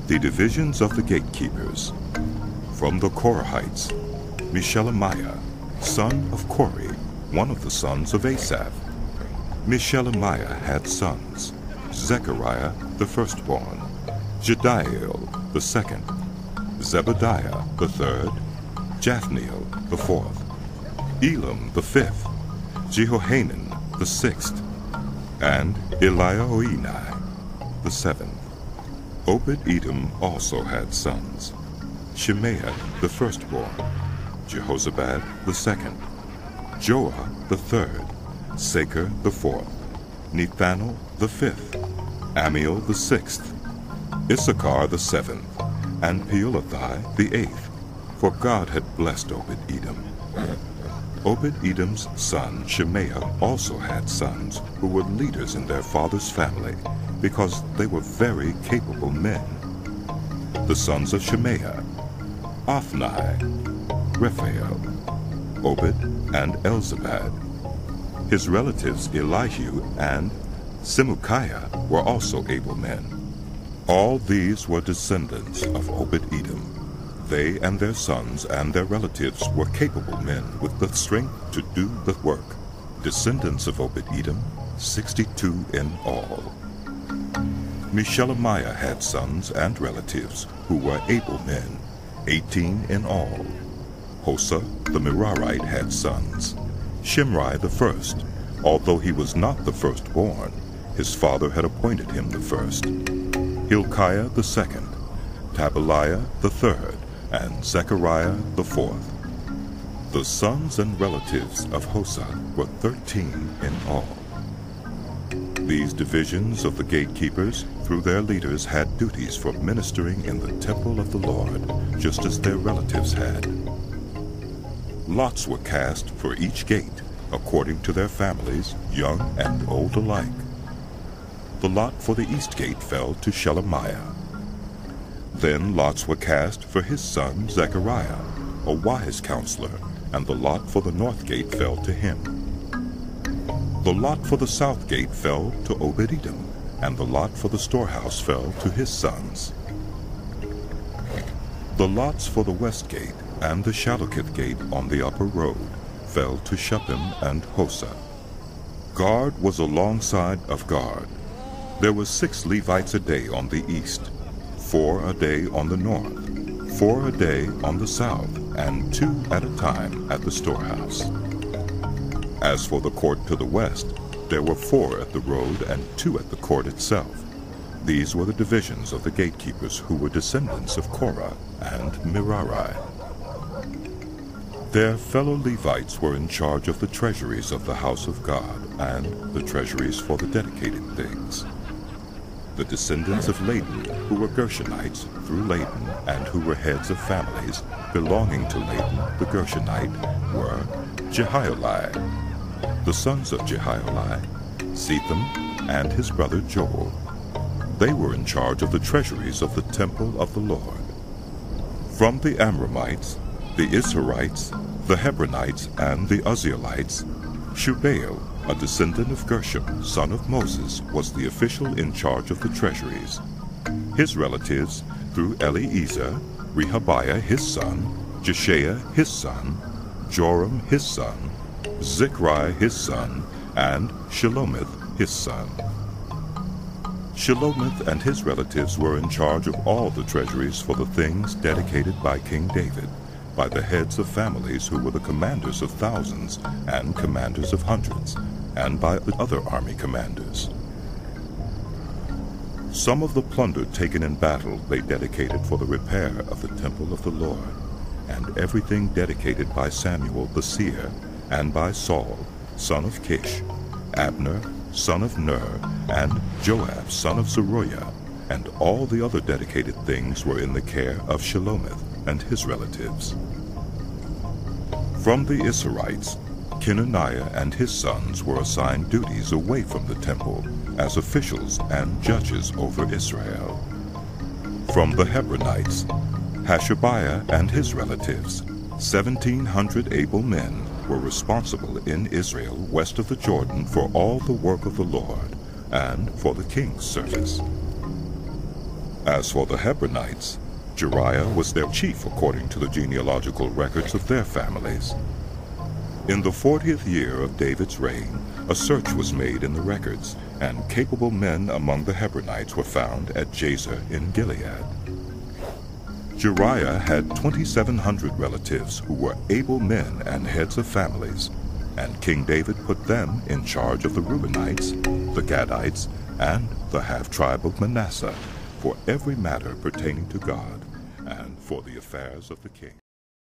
The divisions of the gatekeepers. From the Korahites, Meshelemiah, son of Kori, one of the sons of Asaph. Meshelemiah had sons: Zechariah the firstborn, Jediael the second, Zebadiah the third, Jathniel the fourth, Elam the fifth, Jehohanan the sixth, and Eliehoenai the seventh. Obed-Edom also had sons: Shemaiah the firstborn, Jehozabad the second, Joah the third, Sacar the fourth, Nethanel the fifth, Ammiel the sixth, Issachar the seventh, and Peullethai the eighth, for God had blessed Obed-Edom. Obed-Edom's son Shemaiah also had sons who were leaders in their father's family, because they were very capable men. The sons of Shemaiah: Othni, Rephael, Obed and Elzabad. His relatives Elihu and Semakiah were also able men. All these were descendants of Obed-Edom. They and their sons and their relatives were capable men with the strength to do the work. Descendants of Obed-Edom, 62 in all. Meshelemiah had sons and relatives who were able men, 18 in all. Hosa the Merarite had sons: Shimri the first, although he was not the firstborn, his father had appointed him the first. Hilkiah the second, Tabaliah the third, and Zechariah the fourth. The sons and relatives of Hosa were 13 in all. These divisions of the gatekeepers, through their leaders, had duties for ministering in the temple of the Lord, just as their relatives had. Lots were cast for each gate, according to their families, young and old alike. The lot for the east gate fell to Shelemiah. Then lots were cast for his son Zechariah, a wise counselor, and the lot for the north gate fell to him. The lot for the south gate fell to Obed-Edom, and the lot for the storehouse fell to his sons. The lots for the west gate and the Shallokith gate on the upper road fell to Shuppim and Hosa. Guard was alongside of guard. There were 6 Levites a day on the east, 4 a day on the north, 4 a day on the south, and 2 at a time at the storehouse. As for the court to the west, there were 4 at the road and 2 at the court itself. These were the divisions of the gatekeepers who were descendants of Korah and Merari. Their fellow Levites were in charge of the treasuries of the house of God and the treasuries for the dedicated things. The descendants of Laden, who were Gershonites through Laden, and who were heads of families belonging to Laden the Gershonite, were Jehioeli. The sons of Jehioeli: Zetham and his brother Joel. They were in charge of the treasuries of the temple of the Lord. From the Amramites, the Israelites, the Hebronites, and the Uzzielites, Shubael, a descendant of Gershom, son of Moses, was the official in charge of the treasuries. His relatives, through Eliezer, Rehabiah his son, Jeshaiah his son, Joram his son, Zichri his son, and Shelomith his son. Shelomith and his relatives were in charge of all the treasuries for the things dedicated by King David, by the heads of families who were the commanders of thousands and commanders of hundreds, and by the other army commanders. Some of the plunder taken in battle they dedicated for the repair of the temple of the Lord, and everything dedicated by Samuel the seer, and by Saul, son of Kish, Abner, son of Ner, and Joab, son of Zeruiah, and all the other dedicated things were in the care of Shelomith and his relatives. From the Israelites, Kenaniah and his sons were assigned duties away from the temple as officials and judges over Israel. From the Hebronites, Hashabiah and his relatives, 1,700 able men, were responsible in Israel west of the Jordan for all the work of the Lord and for the king's service. As for the Hebronites, Jeriah was their chief according to the genealogical records of their families. In the 40th year of David's reign, a search was made in the records, and capable men among the Hebronites were found at Jazer in Gilead. Jeriah had 2,700 relatives who were able men and heads of families, and King David put them in charge of the Reubenites, the Gadites, and the half-tribe of Manasseh, for every matter pertaining to God, and for the affairs of the king.